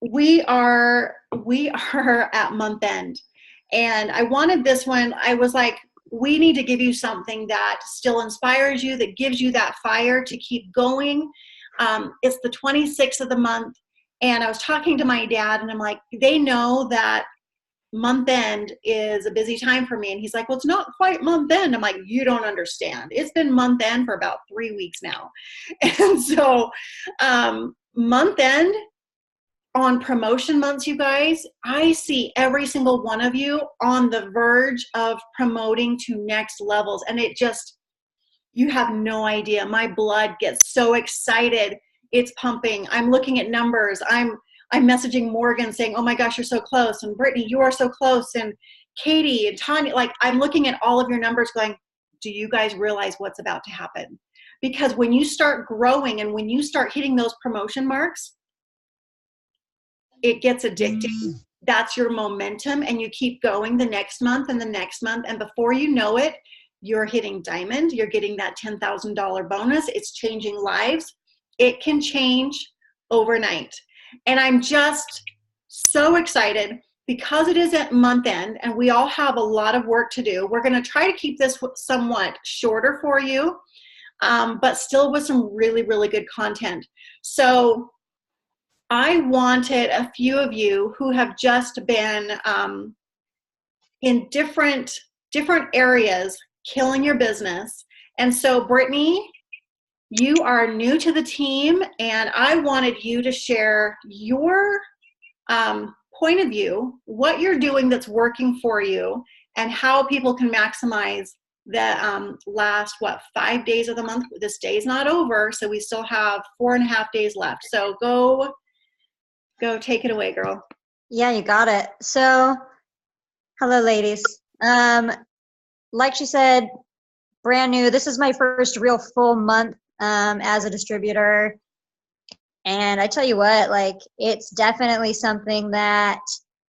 we are at month end, and I wanted this one. I was like, we need to give you something that still inspires you, that gives you that fire to keep going. It's the 26th of the month, and I was talking to my dad, and I'm like, they know that month end is a busy time for me. And he's like, well, it's not quite month end. I'm like, you don't understand. It's been month end for about 3 weeks now. And so month end on promotion months, you guys, I see every single one of you on the verge of promoting to next levels. And it just, you have no idea. My blood gets so excited. It's pumping. I'm looking at numbers. I'm messaging Morgan saying, oh my gosh, you're so close. And Brittany, you are so close. And Katie and Tanya, like, I'm looking at all of your numbers going, do you guys realize what's about to happen? Because when you start growing and when you start hitting those promotion marks, it gets addicting. That's your momentum, and you keep going the next month and the next month. And before you know it, you're hitting diamond. You're getting that $10,000 bonus. It's changing lives. It can change overnight. And I'm just so excited because it is at month end and we all have a lot of work to do. We're going to try to keep this somewhat shorter for you, but still with some really, really good content. So I wanted a few of you who have just been in different areas killing your business. And so Brittany, you are new to the team, and I wanted you to share your point of view, what you're doing that's working for you, and how people can maximize the last, 5 days of the month. This day's not over, so we still have 4.5 days left. So go take it away, girl. Yeah, you got it. So, hello, ladies. Like she said, brand new. This is my first real full month as a distributor. And I tell you what, like, it's definitely something that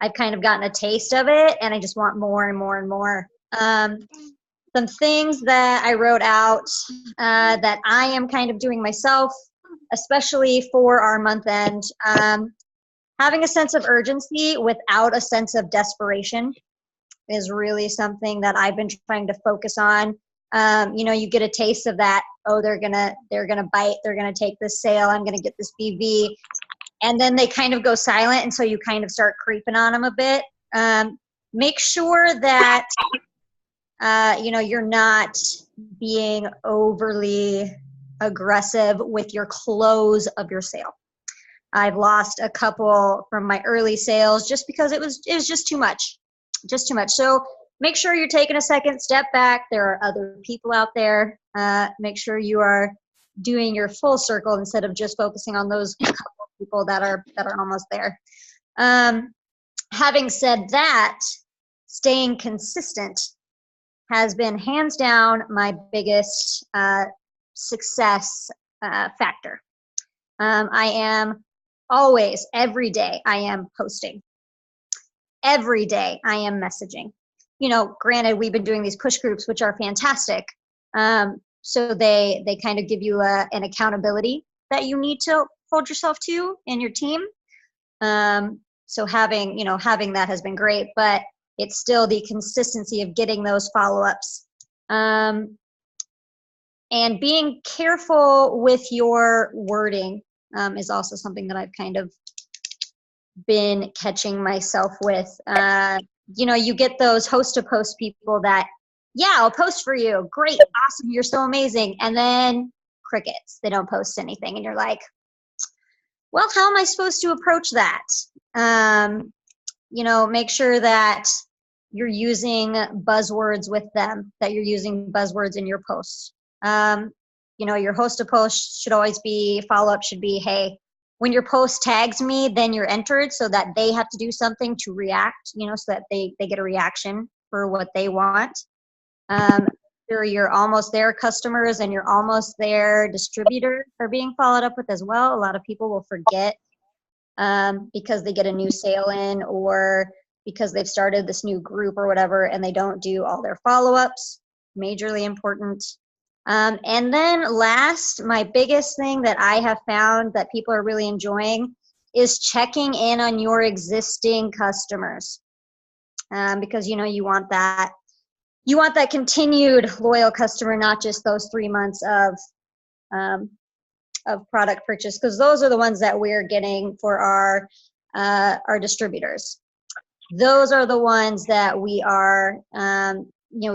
I've kind of gotten a taste of it, and I just want more and more and more. Some things that I wrote out that I am kind of doing myself, especially for our month end. Having a sense of urgency without a sense of desperation is really something that I've been trying to focus on. You get a taste of that. Oh, they're gonna bite. They're gonna take this sale. I'm gonna get this BV, and then they kind of go silent, and so you kind of start creeping on them a bit. Make sure that you're not being overly aggressive with your close of your sale. I've lost a couple from my early sales just because it was just too much. So make sure you're taking a second step back. There are other people out there. Make sure you are doing your full circle instead of just focusing on those couple people that are almost there. Having said that, staying consistent has been hands down my biggest success factor. I am always, every day, I am posting. Every day, I am messaging. Granted, we've been doing these push groups, which are fantastic. So they kind of give you an accountability that you need to hold yourself to in your team. So having that has been great, but it's still the consistency of getting those follow-ups. And being careful with your wording is also something that I've kind of been catching myself with. You get those host-to-post people that, yeah, I'll post for you. Great, awesome, you're so amazing. And then crickets. They don't post anything. And you're like, well, how am I supposed to approach that? Make sure that you're using buzzwords with them, that you're using buzzwords in your posts. Your host-to-post should always be, follow-up should be, hey, when your post tags me, then you're entered, so that they have to do something to react, so that they get a reaction for what they want. Your almost there customers and your almost there distributor are being followed up with as well. A lot of people will forget because they get a new sale in, or because they've started this new group or whatever, and they don't do all their follow-ups. Majorly important. And then last, my biggest thing that I have found that people are really enjoying is checking in on your existing customers, because you want that continued loyal customer, not just those 3 months of product purchase, because those are the ones that we're getting for our distributors. Those are the ones that we are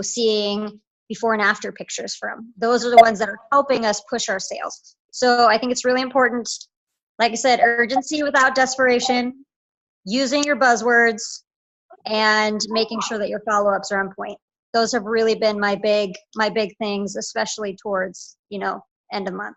seeing before and after pictures from. Those are the ones that are helping us push our sales. So I think it's really important, like I said, urgency without desperation, using your buzzwords, and making sure that your follow-ups are on point. Those have really been my big things, especially towards end of month.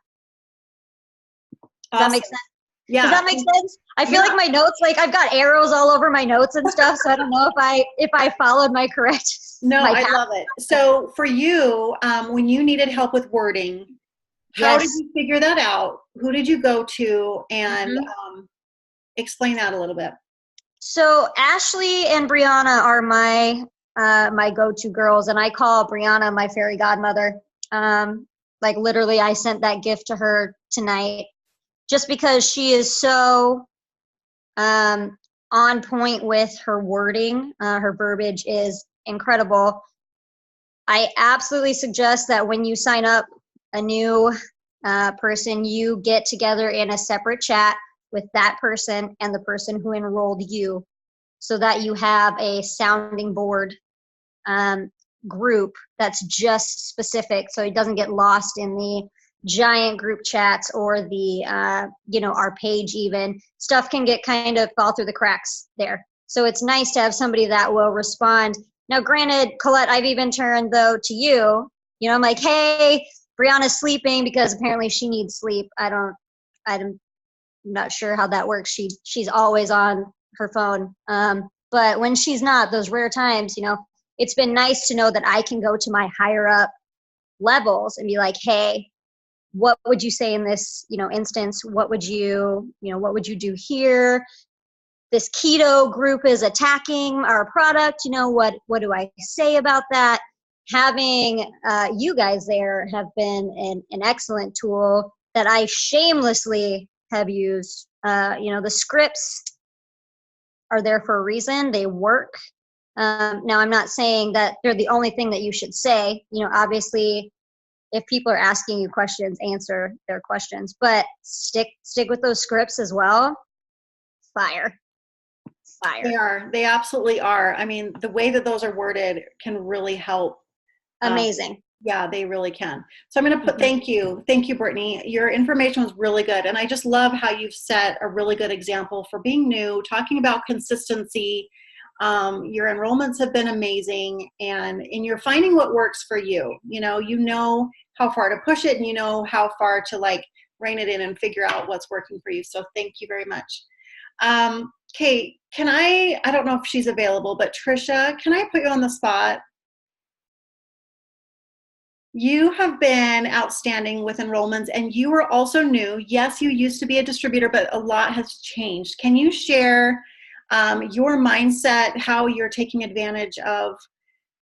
Does that make sense? Yeah. Does that make sense? I feel like my notes, like I've got arrows all over my notes and stuff, so I don't know if I followed my correct. No, I love it. So for you, when you needed help with wording, how did you figure that out? Who did you go to? And explain that a little bit. So Ashley and Brianna are my go-to girls, and I call Brianna my fairy godmother. Like literally, I sent that gift to her tonight, just because she is so on point with her wording. Her verbiage is incredible. I absolutely suggest that when you sign up a new person, you get together in a separate chat with that person and the person who enrolled you, so that you have a sounding board group that's just specific, so it doesn't get lost in the giant group chats or the our page. Even stuff can get kind of fall through the cracks there, so it's nice to have somebody that will respond. Now granted, Colette, I've even turned though to you, I'm like, hey, Brianna's sleeping because apparently she needs sleep. I'm not sure how that works. She's always on her phone, but when she's not, those rare times, it's been nice to know that I can go to my higher up levels and be like, hey, what would you say in this instance? What would you do here? This keto group is attacking our product. What do I say about that? Having you guys there have been an excellent tool that I shamelessly have used. The scripts are there for a reason. They work. Now, I'm not saying that they're the only thing that you should say. Obviously, if people are asking you questions, answer their questions, but stick with those scripts as well. Fire. They absolutely are. I mean, the way that those are worded can really help. Amazing. Yeah, they really can. So I'm going to put, thank you, Brittany. Your information was really good. And I just love how you've set a really good example for being new, talking about consistency. Your enrollments have been amazing, and you're finding what works for you. You know how far to push it, and you know how far to like rein it in and figure out what's working for you. So thank you very much. Kate, I don't know if she's available, but Trisha, can I put you on the spot? You have been outstanding with enrollments, and you are also new. Yes, you used to be a distributor, but a lot has changed. Can you share your mindset, how you're taking advantage of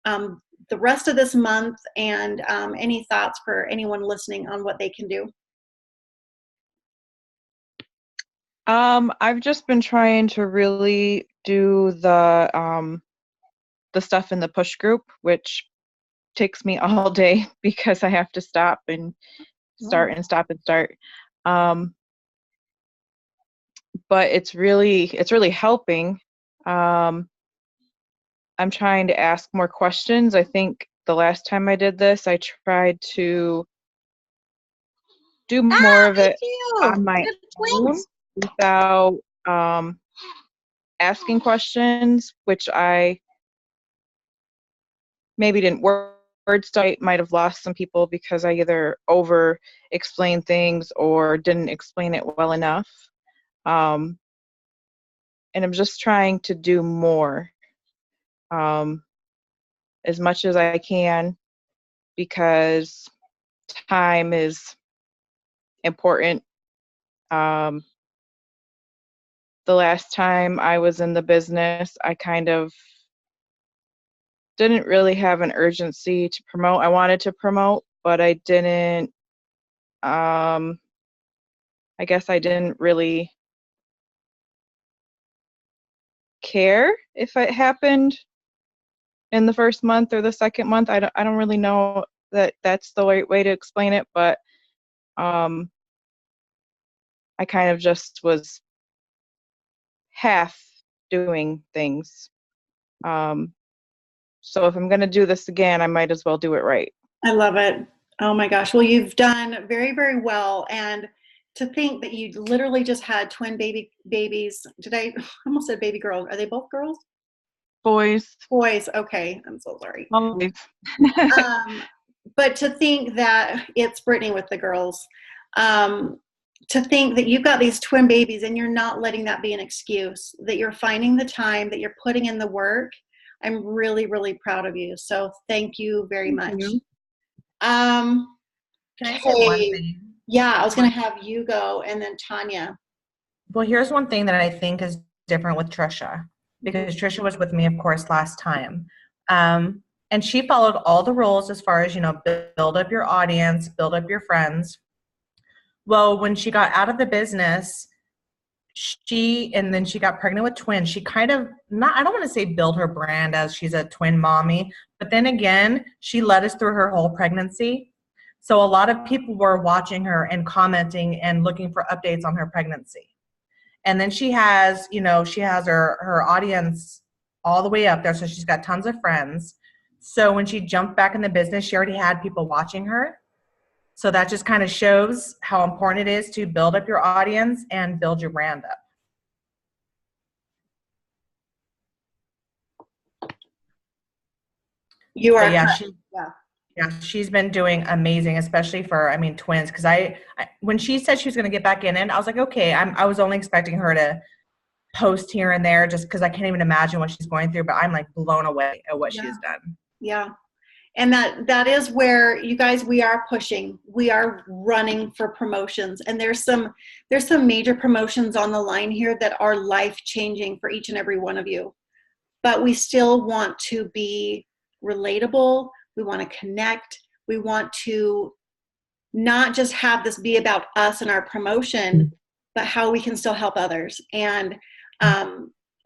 the rest of this month, and any thoughts for anyone listening on what they can do? I've just been trying to really do the stuff in the push group, which takes me all day because I have to stop and start and stop and start. But it's really helping. I'm trying to ask more questions. I think the last time I did this, I tried to do more of it on my own without asking questions, which I maybe didn't word study. Might have lost some people because I either over explained things or didn't explain it well enough. And I'm just trying to do more as much as I can, because time is important. The last time I was in the business, I kind of didn't really have an urgency to promote. I wanted to promote, but I didn't, I guess I didn't really care if it happened in the first month or the second month. I don't really know that that's the right way to explain it, but I kind of just was half doing things. So if I'm going to do this again, I might as well do it right. I love it. Oh my gosh. Well, you've done very, very well. And to think that you literally just had twin babies. Did I almost said baby girls? Are they both girls? Boys. Boys. Okay. I'm so sorry. Boys. But to think that it's Brittany with the girls, to think that you've got these twin babies and you're not letting that be an excuse, that you're finding the time, that you're putting in the work. I'm really, really proud of you. So thank you very much. You. Can I say one thing? Yeah, I was going to have you go and then Tanya. Well, here's one thing that I think is different with Trisha, because Trisha was with me, of course, last time. And she followed all the rules as far as, build up your audience, build up your friends. Well, when she got out of the business, and then she got pregnant with twins, she kind of, I don't want to say build her brand as she's a twin mommy, but then again, she led us through her whole pregnancy. So a lot of people were watching her and commenting and looking for updates on her pregnancy. And then she has her audience all the way up there. So she's got tons of friends. So when she jumped back in the business, she already had people watching her. So that just kind of shows how important it is to build up your audience and build your brand up. You are. She's been doing amazing, especially for, twins. Because when she said she was going to get back in it, I was like, okay, I was only expecting her to post here and there just because I can't even imagine what she's going through, but I'm like blown away at what she's done. Yeah. And that is where you guys, we are pushing, we are running for promotions, and there's some major promotions on the line here that are life-changing for each and every one of you, but we still want to be relatable. We want to connect. We want to not just have this be about us and our promotion, but how we can still help others. And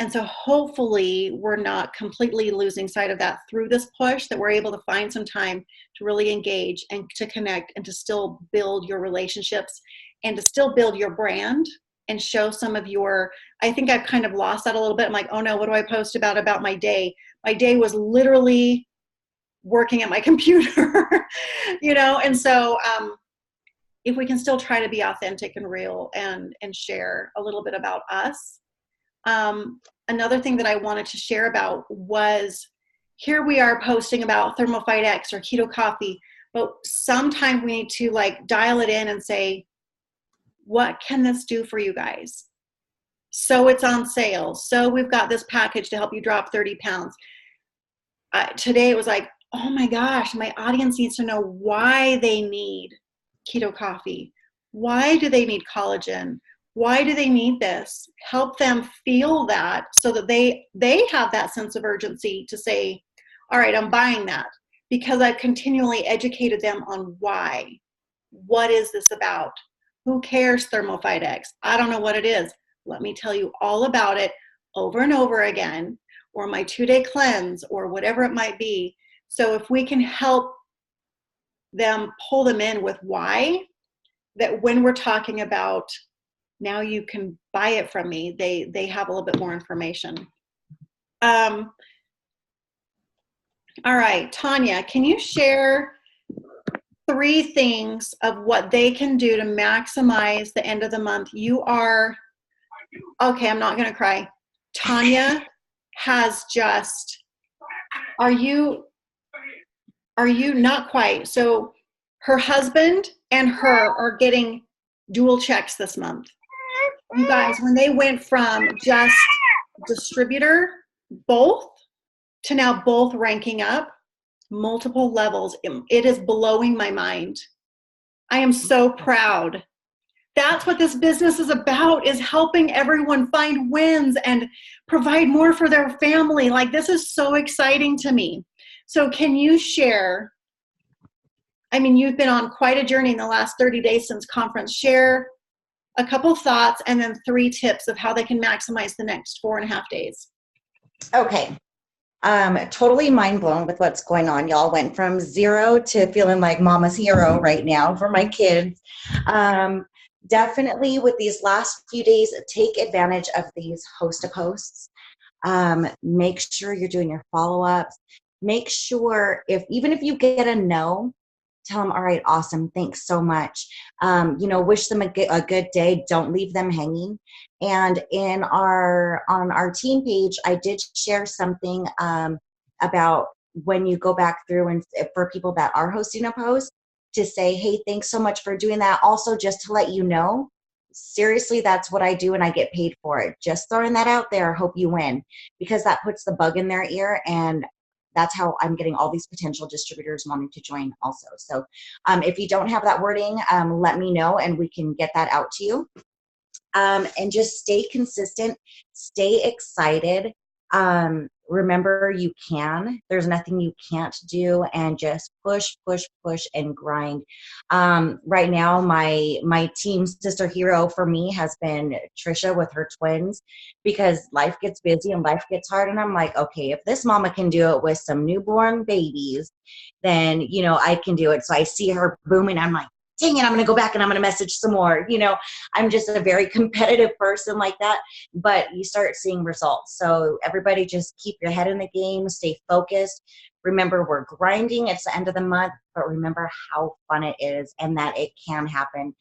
so hopefully we're not completely losing sight of that through this push, that we're able to find some time to really engage and to connect and to still build your relationships and to still build your brand and show some of I think I've kind of lost that a little bit. I'm like, oh no, what do I post about my day? My day was literally working at my computer, and so if we can still try to be authentic and real and share a little bit about us. Another thing that I wanted to share about was, here we are posting about ThermoFight X or keto coffee, but sometimes we need to dial it in and say, what can this do for you guys? So it's on sale. So we've got this package to help you drop 30 pounds. Today it was like, oh my gosh, my audience needs to know why they need keto coffee. Why do they need collagen? Why do they need this? Help them feel that so that they have that sense of urgency to say, all right, I'm buying that, because I've continually educated them on why. What is this about? Who cares, ThermoFight X? I don't know what it is. Let me tell you all about it over and over again, or my 2-day cleanse, or whatever it might be. So if we can help them, pull them in with why, that when we're talking about, now you can buy it from me, they have a little bit more information. All right, Tanya, can you share 3 things of what they can do to maximize the end of the month? You are, okay, I'm not gonna cry. Tanya has just, are you not quite? So her husband and her are getting dual checks this month. You guys, when they went from just distributor, both, to now both ranking up multiple levels, it is blowing my mind. I am so proud. That's what this business is about, is helping everyone find wins and provide more for their family. This is so exciting to me. So can you share, you've been on quite a journey in the last 30 days since conference. Share a couple thoughts and then 3 tips of how they can maximize the next 4.5 days. Okay. Totally mind blown with what's going on. Y'all went from 0 to feeling like mama's hero right now for my kids. Definitely with these last few days, take advantage of these host of hosts. Make sure you're doing your follow-ups. Make sure even if you get a no, tell them, all right, awesome, thanks so much. Wish them a good day. Don't leave them hanging. And on our team page, I did share something about when you go back through and for people that are hosting a post to say, hey, thanks so much for doing that. Also, just to let you know, seriously, that's what I do and I get paid for it. Just throwing that out there. Hope you win, because that puts the bug in their ear, and that's how I'm getting all these potential distributors wanting to join also. So if you don't have that wording, let me know and we can get that out to you. And just stay consistent, stay excited. Remember, you can. There's nothing you can't do, and just push, push, push, and grind. Right now, my team sister hero for me has been Trisha with her twins, because life gets busy and life gets hard. And I'm like, okay, if this mama can do it with some newborn babies, then, I can do it. So I see her booming. I'm like, dang it, I'm going to go back and I'm going to message some more. I'm just a very competitive person like that, but you start seeing results. So everybody just keep your head in the game, stay focused. Remember, we're grinding. It's the end of the month, but remember how fun it is and that it can happen.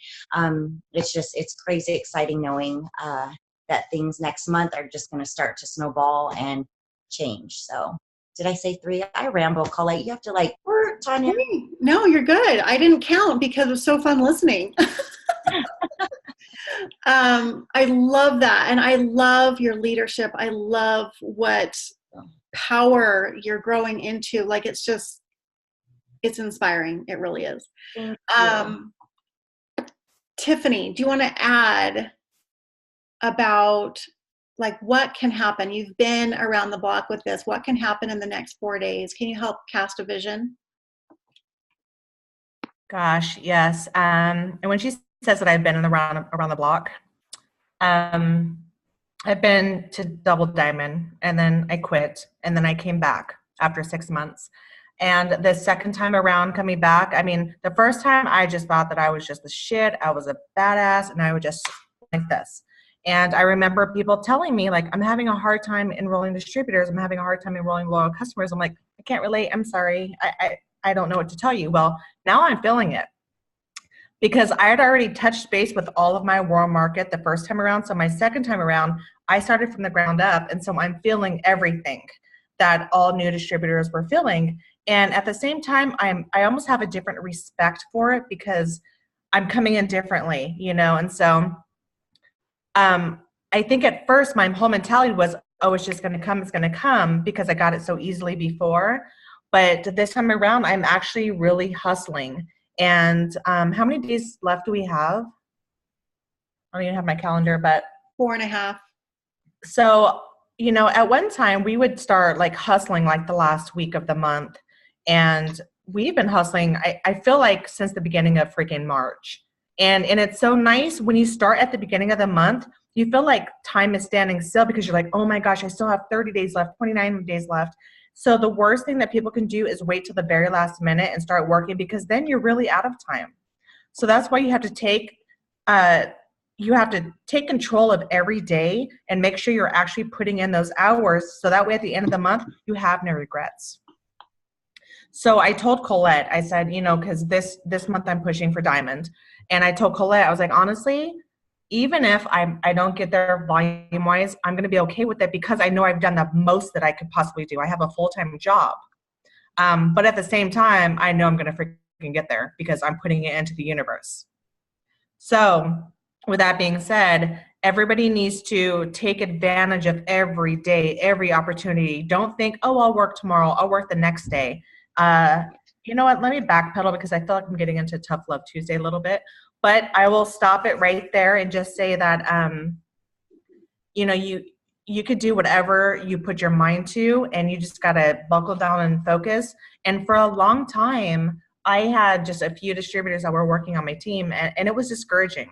It's crazy exciting knowing that things next month are just going to start to snowball and change. So did I say 3? I ramble, Colette. You have to Tanya. No, you're good. I didn't count because it was so fun listening. I love that. And I love your leadership. I love what power you're growing into. It's inspiring. It really is. Tiffany, do you want to add about what can happen? You've been around the block with this. What can happen in the next 4 days? Can you help cast a vision? Gosh, yes. And when she says that I've been around the block, I've been to Double Diamond, and then I quit, and then I came back after 6 months. And the second time around coming back, the first time I just thought that I was just the shit. I was a badass, and I would just like this. And I remember people telling me, I'm having a hard time enrolling distributors. I'm having a hard time enrolling loyal customers. I'm like, I can't relate. I'm sorry. I don't know what to tell you. Well, now I'm feeling it, because I had already touched base with all of my warm market the first time around. So my second time around, I started from the ground up. And so I'm feeling everything that all new distributors were feeling. And at the same time, I almost have a different respect for it, because I'm coming in differently, and so I think at first my whole mentality was, oh, it's just going to come. It's going to come, because I got it so easily before. But this time around, I'm actually really hustling. And how many days left do we have? I don't even have my calendar, but 4.5. So, at one time we would start hustling the last week of the month. And we've been hustling, I feel like, since the beginning of freaking March. And it's so nice when you start at the beginning of the month, you feel like time is standing still, because you're like, oh my gosh, I still have 30 days left, 29 days left. So the worst thing that people can do is wait till the very last minute and start working, because then you're really out of time. So that's why you have to take control of every day and make sure you're actually putting in those hours. So that way at the end of the month, you have no regrets. So I told Colette, I said, because this month I'm pushing for Diamond. And I told Colette, I was like, honestly, even if I don't get there volume-wise, I'm going to be okay with it, because I know I've done the most that I could possibly do. I have a full-time job. But at the same time, I know I'm going to freaking get there, because I'm putting it into the universe. So with that being said, everybody needs to take advantage of every day, every opportunity. Don't think, oh, I'll work tomorrow. I'll work the next day. You know what? Let me backpedal, because I feel like I'm getting into Tough Love Tuesday a little bit. But I will stop it right there and just say that, you could do whatever you put your mind to, and you just got to buckle down and focus. And for a long time, I had just a few distributors that were working on my team, and it was discouraging,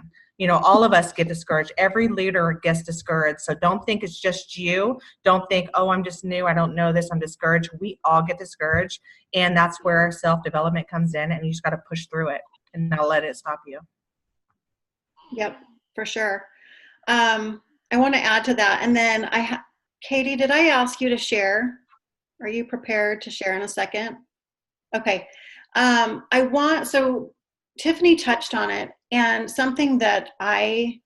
all of us get discouraged. Every leader gets discouraged. So don't think it's just you. Don't think, oh, I'm just new, I don't know this, I'm discouraged. We all get discouraged. And that's where self-development comes in, and you just got to push through it and not let it stop you. Yep, for sure. I want to add to that. And then Katie, did I ask you to share? Are you prepared to share in a second? Okay. So Tiffany touched on it, and something that I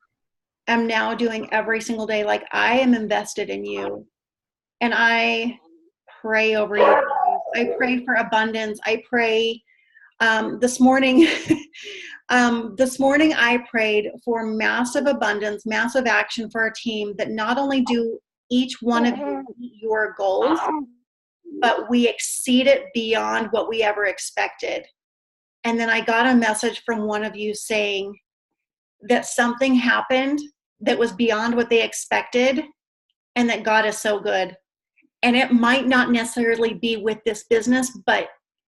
am now doing every single day, like I am invested in you, and I pray over you. I pray for abundance. I pray this morning, I prayed for massive abundance, massive action for our team, that not only do each one of you meet your goals, but we exceed it beyond what we ever expected. And then I got a message from one of you saying that something happened that was beyond what they expected, and that God is so good. And it might not necessarily be with this business, but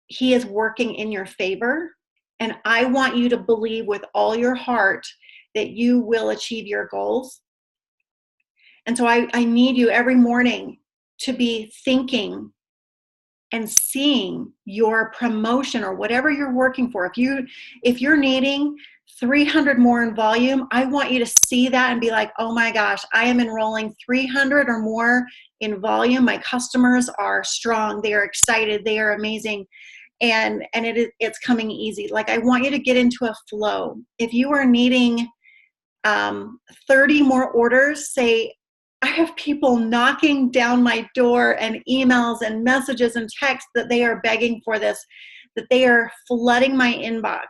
He is working in your favor. And I want you to believe with all your heart that you will achieve your goals. And so I need you every morning to be thinking and seeing your promotion or whatever you're working for. If you're needing 300 more in volume, I want you to see that and be like, oh my gosh, I am enrolling 300 or more in volume. My customers are strong. They are excited. They are amazing. And it's coming easy. Like, I want you to get into a flow. If you are needing 30 more orders, say, I have people knocking down my door and emails and messages and texts that they are begging for this, that they are flooding my inbox.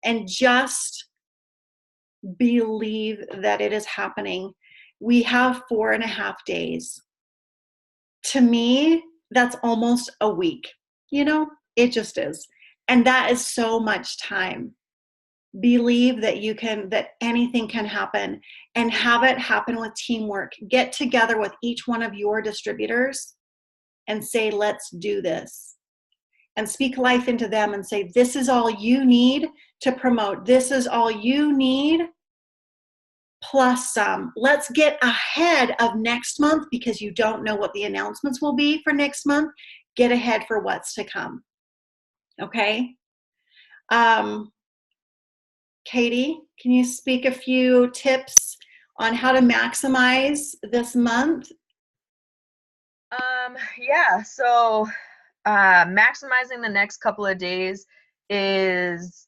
And just believe that it is happening. We have 4.5 days. To me, that's almost a week. It just is. And that is so much time. Believe that anything can happen, and have it happen with teamwork. Get together with each one of your distributors and say, let's do this. And speak life into them and say, this is all you need to promote. This is all you need, plus some. Let's get ahead of next month, because you don't know what the announcements will be for next month. Get ahead for what's to come. Okay? Katie, can you speak a few tips on how to maximize this month? Yeah, so maximizing the next couple of days is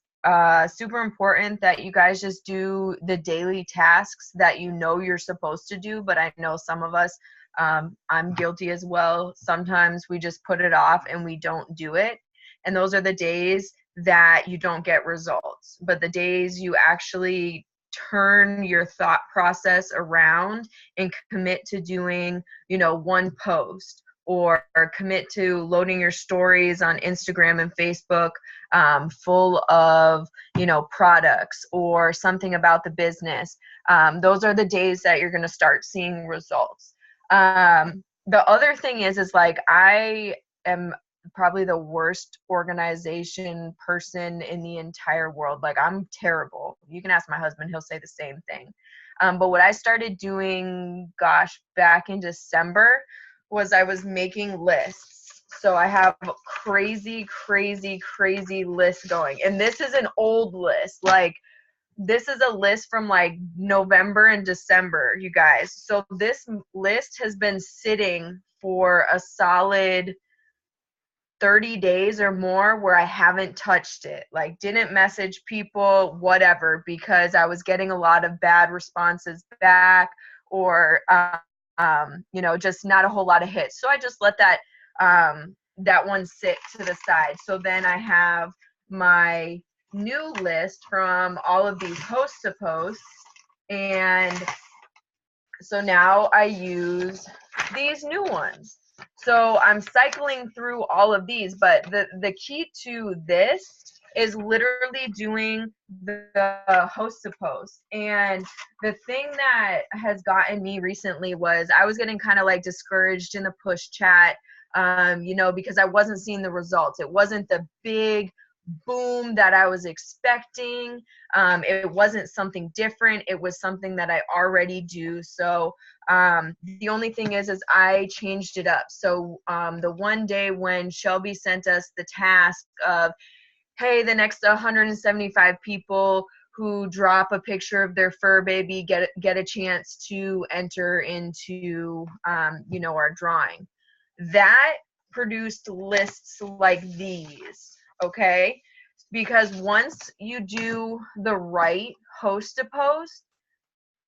super important, that you guys just do the daily tasks that you're supposed to do. But I know some of us, I'm guilty as well, sometimes we just put it off and we don't do it. And those are the days that you don't get results. But the days you actually turn your thought process around and commit to doing, one post, or commit to loading your stories on Instagram and Facebook full of, products or something about the business. Those are the days that you're going to start seeing results. The other thing is like, I am probably the worst organization person in the entire world. Like, I'm terrible. You can ask my husband, he'll say the same thing. But what I started doing, back in December, was I was making lists. So I have crazy lists going. And this is an old list. Like, this is a list from like November and December, you guys. So this list has been sitting for a solid 30 days or more where I haven't touched it, like didn't message people, whatever, because I was getting a lot of bad responses back, or just not a whole lot of hits. So I just let that one sit to the side. So then I have my new list from all of these host to posts, and so now I use these new ones. So I'm cycling through all of these, but the key to this is literally doing the host to post. And the thing that has gotten me recently was I was getting kind of like discouraged in the push chat, because I wasn't seeing the results. It wasn't the big boom that I was expecting. It wasn't something different. It was something that I already do. So the only thing is I changed it up. So the one day when Shelby sent us the task of, hey, the next 175 people who drop a picture of their fur baby get a chance to enter into our drawing. That produced lists like these, okay? Because once you do the right host to post,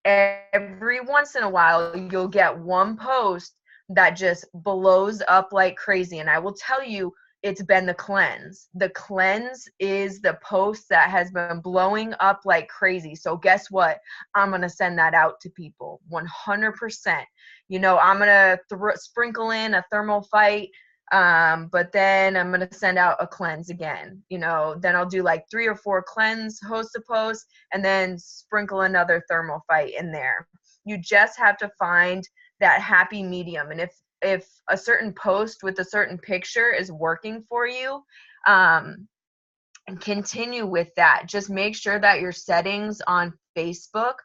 every once in a while you'll get one post that just blows up like crazy. And I will tell you, it's been the cleanse. The cleanse is the post that has been blowing up like crazy. So guess what? I'm going to send that out to people 100%. I'm going to sprinkle in a thermal fight. But then I'm going to send out a cleanse again. Then I'll do like 3 or 4 cleanse host to post and then sprinkle another thermal fight in there. You just have to find that happy medium. And if a certain post with a certain picture is working for you, and continue with that. Just make sure that your settings on Facebook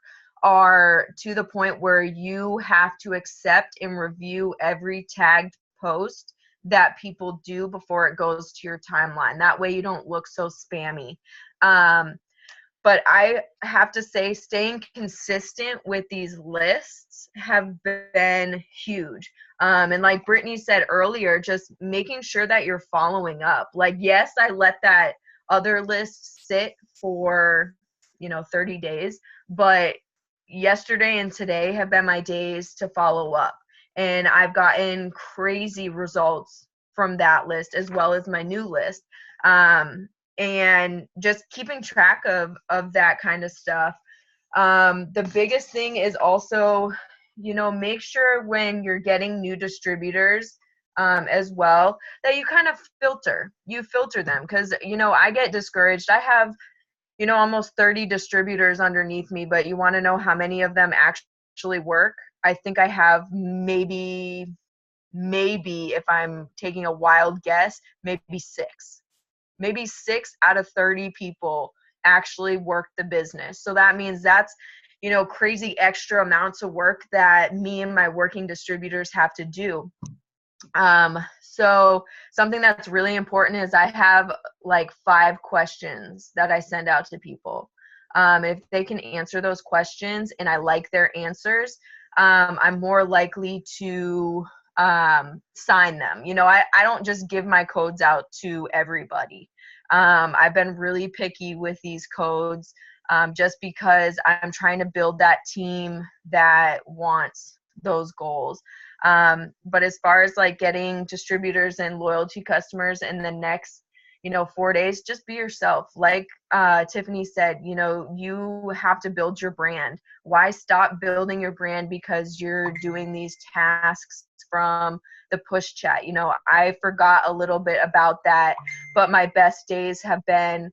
are to the point where you have to accept and review every tagged post that people do before it goes to your timeline. That way you don't look so spammy. But I have to say, staying consistent with these lists have been huge. And like Brittany said earlier, just making sure that you're following up. Like, yes, I let that other list sit for, 30 days, but yesterday and today have been my days to follow up. And I've gotten crazy results from that list as well as my new list. And just keeping track of that kind of stuff. The biggest thing is also, make sure when you're getting new distributors as well, that you kind of filter them. Because, I get discouraged. I have, almost 30 distributors underneath me, but you want to know how many of them actually work? I think I have maybe if I'm taking a wild guess, maybe 6. Maybe 6 out of 30 people actually work the business. So that means that's, crazy extra amounts of work that me and my working distributors have to do. So something that's really important is I have like 5 questions that I send out to people. If they can answer those questions and I like their answers, I'm more likely to sign them. I don't just give my codes out to everybody. I've been really picky with these codes just because I'm trying to build that team that wants those goals. But as far as like getting distributors and loyalty customers in the next 4 days, just be yourself. Like Tiffany said, you have to build your brand. Why stop building your brand because you're doing these tasks from the push chat? I forgot a little bit about that, but my best days have been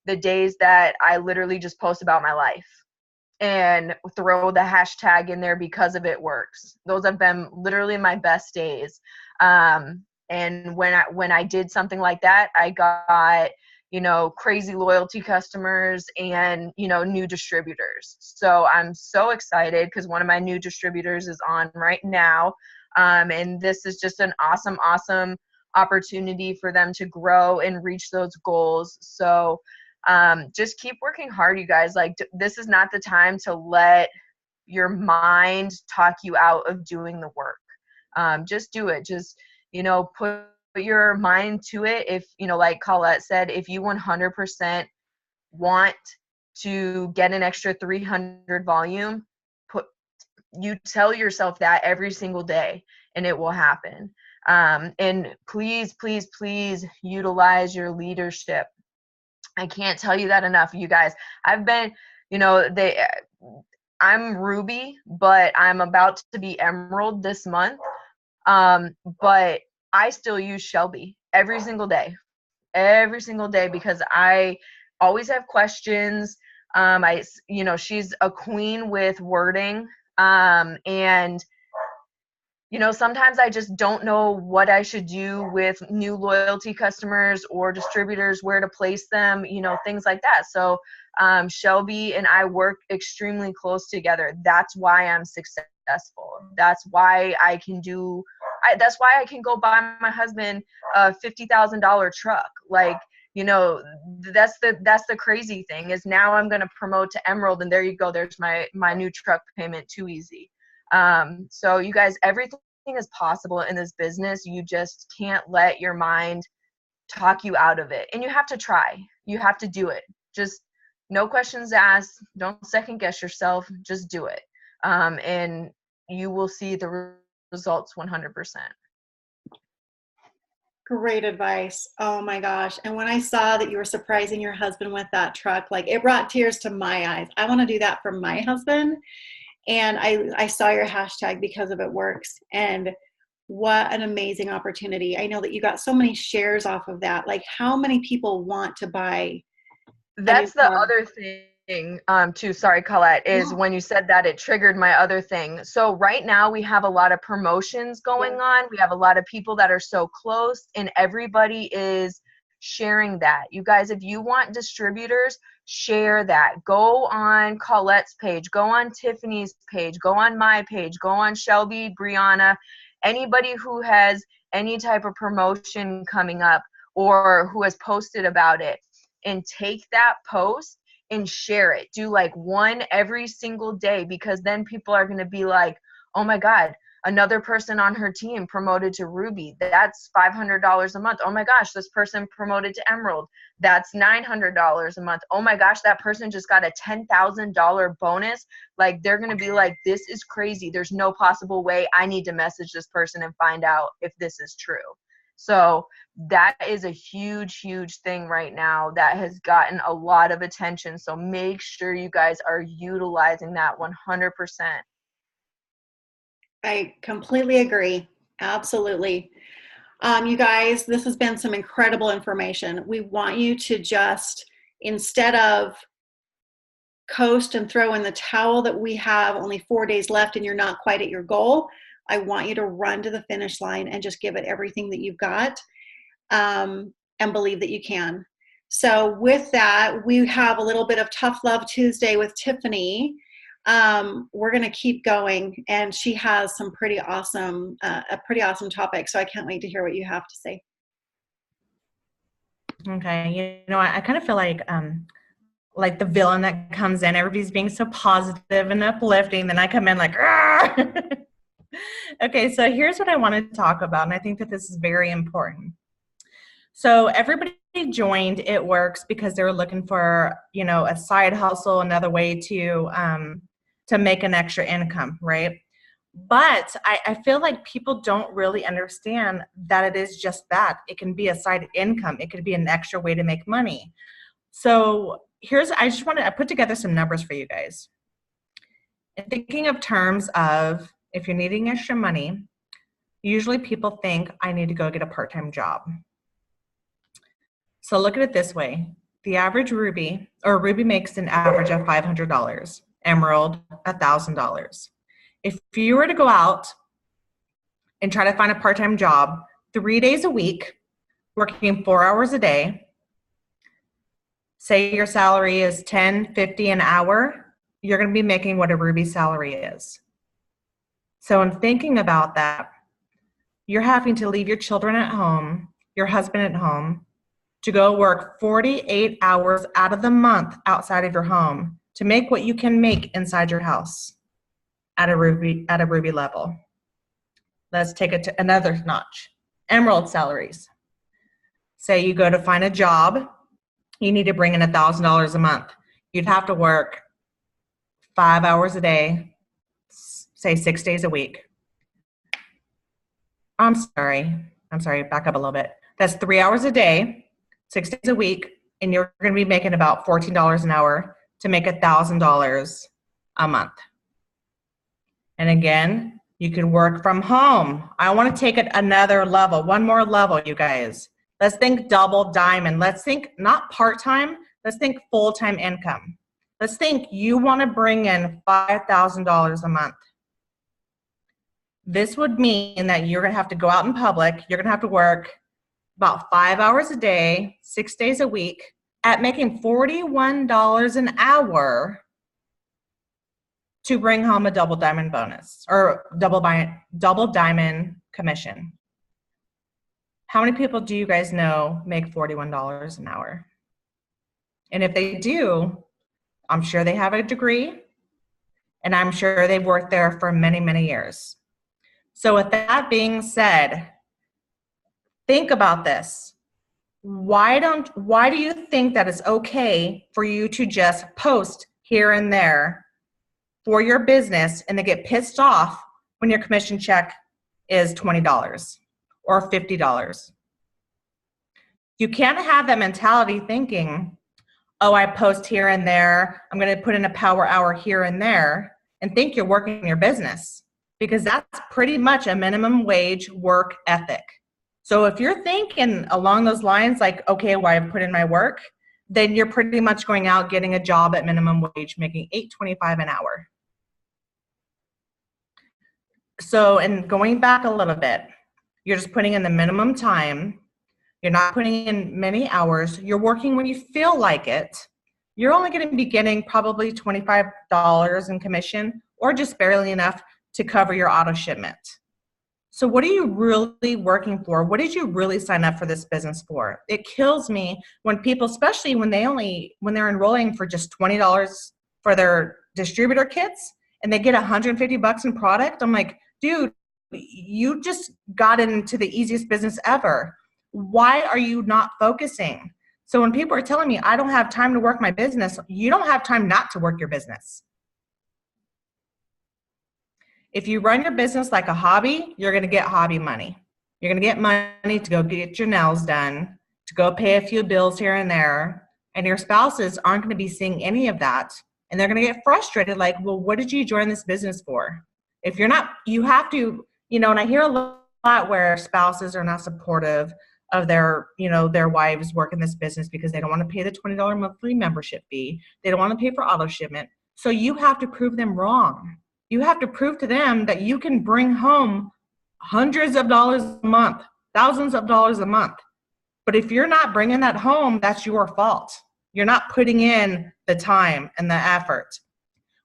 the days that I literally just post about my life and throw the hashtag in there because of it works. Those have been literally my best days. And when I did something like that, I got, crazy loyalty customers and, new distributors. So I'm so excited because one of my new distributors is on right now. And this is just an awesome opportunity for them to grow and reach those goals. So just keep working hard, you guys. Like, this is not the time to let your mind talk you out of doing the work. Just do it. Just, put your mind to it. If, like Colette said, if you 100% want to get an extra 300 volume, you tell yourself that every single day and it will happen. And please utilize your leadership. I can't tell you that enough, you guys. I've been, I'm Ruby, but I'm about to be Emerald this month. But I still use Shelby every single day because I always have questions. She's a queen with wording. And you know, sometimes I just don't know what I should do with new loyalty customers or distributors, where to place them, you know, things like that. So Shelby and I work extremely close together. That's why I'm successful. That's why I can that's why I can go buy my husband a $50,000 truck. Like, you know, that's the crazy thing is now I'm going to promote to Emerald, and there you go. There's my new truck payment. Too easy. So you guys, everything is possible in this business. You just can't let your mind talk you out of it. And you have to try. You have to do it. Just no questions asked. Don't second guess yourself. Just do it. And you will see the results 100%. Great advice. Oh my gosh. And when I saw that you were surprising your husband with that truck, like it brought tears to my eyes. I want to do that for my husband. And I saw your hashtag Because of It Works. And what an amazing opportunity. I know that you got so many shares off of that. Like how many people want to buy? That's the other thing too, sorry Colette, is when you said that, it triggered my other thing. So right now we have a lot of promotions going on. We have a lot of people that are so close, and everybody is sharing that. You guys, if you want distributors, share that. Go on Colette's page, go on Tiffany's page, go on my page, go on Shelby, Brianna, anybody who has any type of promotion coming up or who has posted about it, and take that post and share it. Do like one every single day, because then people are going to be like, oh my God, another person on her team promoted to Ruby. That's $500 a month. Oh my gosh, this person promoted to Emerald. That's $900 a month. Oh my gosh, that person just got a $10,000 bonus. Like they're going to be like, this is crazy. There's no possible way. I need to message this person and find out if this is true. So that is a huge, huge thing right now that has gotten a lot of attention. So make sure you guys are utilizing that 100%. I completely agree. Absolutely. You guys, this has been some incredible information. We want you to just, instead of coast and throw in the towel that we have only 4 days left and you're not quite at your goal, I want you to run to the finish line and just give it everything that you've got, and believe that you can. So with that, we have a little bit of Tough Love Tuesday with Tiffany. We're going to keep going, and she has some pretty awesome, a pretty awesome topic. So I can't wait to hear what you have to say. Okay. You know, I kind of feel like the villain that comes in, everybody's being so positive and uplifting. Then I come in like, okay, so here's what I want to talk about. And I think that this is very important. So everybody joined It Works because they were looking for, you know, a side hustle, another way to make an extra income, right? But I feel like people don't really understand that it is just that. It can be a side income. It could be an extra way to make money. So I put together some numbers for you guys. And thinking of terms of, if you're needing extra money, usually people think I need to go get a part-time job. So look at it this way. The average Ruby makes an average of $500, Emerald $1,000. If you were to go out and try to find a part-time job 3 days a week, working 4 hours a day, say your salary is $10.50 an hour, you're going to be making what a Ruby salary is. So in thinking about that, you're having to leave your children at home, your husband at home, to go work 48 hours out of the month outside of your home to make what you can make inside your house at a Ruby level. Let's take it to another notch. Emerald salaries. Say you go to find a job, you need to bring in $1,000 a month. You'd have to work 5 hours a day, say 6 days a week. I'm sorry, back up a little bit. That's 3 hours a day, 6 days a week, and you're going to be making about $14 an hour to make $1,000 a month. And again, you can work from home. I want to take it another level, one more level, you guys. Let's think double diamond. Let's think not part-time, let's think full-time income. Let's think you want to bring in $5,000 a month. This would mean that you're going to have to go out in public. You're going to have to work about 5 hours a day, 6 days a week at making $41 an hour to bring home a double diamond bonus or double diamond commission. How many people do you guys know make $41 an hour? And if they do, I'm sure they have a degree, and I'm sure they've worked there for many, many years. So with that being said, think about this. Why do you think that it's okay for you to just post here and there for your business and then get pissed off when your commission check is $20 or $50? You can't have that mentality thinking, oh, I post here and there, I'm going to put in a power hour here and there, and think you're working your business, because that's pretty much a minimum wage work ethic. So if you're thinking along those lines, like, okay, well, I've put in my work, then you're pretty much going out getting a job at minimum wage, making $8.25 an hour. So, and going back a little bit, you're just putting in the minimum time. You're not putting in many hours. You're working when you feel like it. You're only going to be getting probably $25 in commission, or just barely enough to cover your auto shipment. So what are you really working for? What did you really sign up for this business for? It kills me when people, especially when they're enrolling for just $20 for their distributor kits and they get $150 in product. I'm like, dude, you just got into the easiest business ever. Why are you not focusing? So when people are telling me I don't have time to work my business, you don't have time not to work your business. If you run your business like a hobby, you're going to get hobby money. You're going to get money to go get your nails done, to go pay a few bills here and there, and your spouses aren't going to be seeing any of that. And they're going to get frustrated, like, well, what did you join this business for? If you're not, you have to, and I hear a lot where spouses are not supportive of their wives working this business because they don't want to pay the $20 monthly membership fee. They don't want to pay for auto shipment. So you have to prove them wrong. You have to prove to them that you can bring home hundreds of dollars a month, thousands of dollars a month. But if you're not bringing that home, that's your fault. You're not putting in the time and the effort.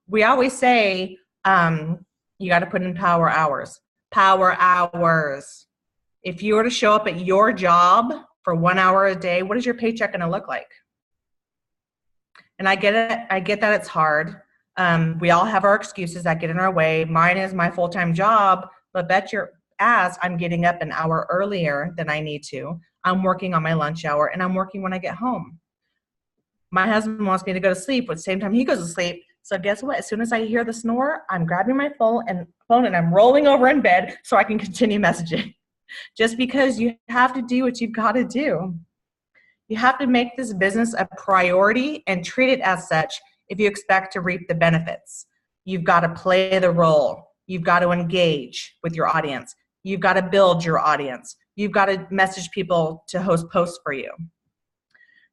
We always say you got to put in power hours. Power hours. If you were to show up at your job for 1 hour a day, what is your paycheck going to look like? And I get it. I get that it's hard. We all have our excuses that get in our way. Mine is my full-time job, but bet your ass I'm getting up an hour earlier than I need to. I'm working on my lunch hour, and I'm working when I get home. My husband wants me to go to sleep, but at the same time he goes to sleep. So guess what? As soon as I hear the snore, I'm grabbing my phone and I'm rolling over in bed so I can continue messaging. Just because you have to do what you've got to do. You have to make this business a priority and treat it as such if you expect to reap the benefits. You've got to play the role. You've got to engage with your audience. You've got to build your audience. You've got to message people to host posts for you.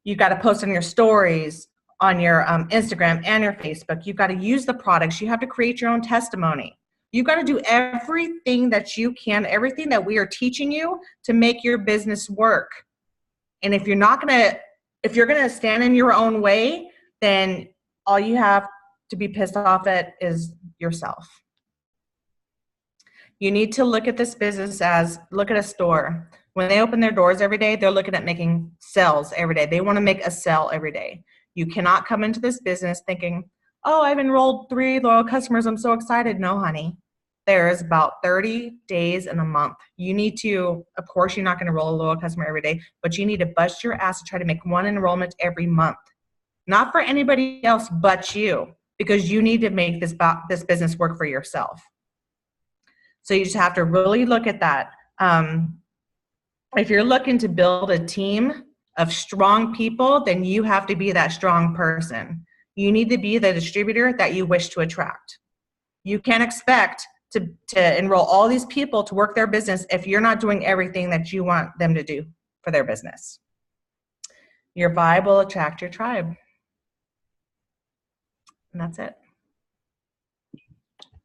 You've got to post on your stories, on your Instagram and your Facebook. You've got to use the products. You have to create your own testimony. You've got to do everything that you can, everything that we are teaching you to make your business work. And if you're going to stand in your own way, then all you have to be pissed off at is yourself. You need to look at this business as, look at a store. When they open their doors every day, they're looking at making sales every day. They want to make a sale every day. You cannot come into this business thinking, oh, I've enrolled 3 loyal customers. I'm so excited. No, honey. There's about 30 days in a month. You need to, of course, you're not going to enroll a loyal customer every day, but you need to bust your ass to try to make 1 enrollment every month. Not for anybody else but you, because you need to make this business work for yourself. So you just have to really look at that. If you're looking to build a team of strong people, then you have to be that strong person. You need to be the distributor that you wish to attract. You can't expect to enroll all these people to work their business if you're not doing everything that you want them to do for their business. Your vibe will attract your tribe. And that's it.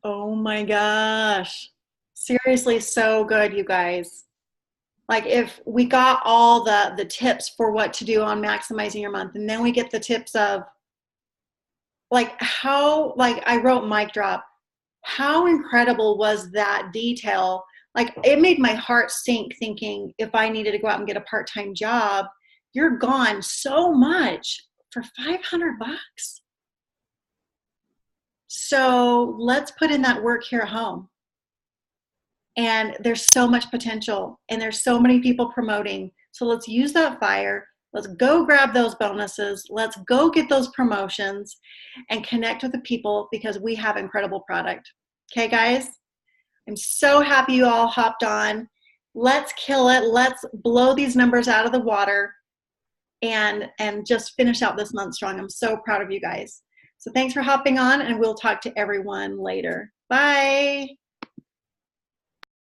Oh my gosh. Seriously, so good, you guys. Like if we got all the tips for what to do on maximizing your month, and then we get the tips of like how, like I wrote mic drop, how incredible was that detail? Like it made my heart sink thinking if I needed to go out and get a part-time job, you're gone so much for $500. So let's put in that work here at home. And there's so much potential and there's so many people promoting. So let's use that fire. Let's go grab those bonuses. Let's go get those promotions and connect with the people because we have incredible product. Okay, guys? I'm so happy you all hopped on. Let's kill it. Let's blow these numbers out of the water and just finish out this month strong. I'm so proud of you guys. So thanks for hopping on, and we'll talk to everyone later. Bye.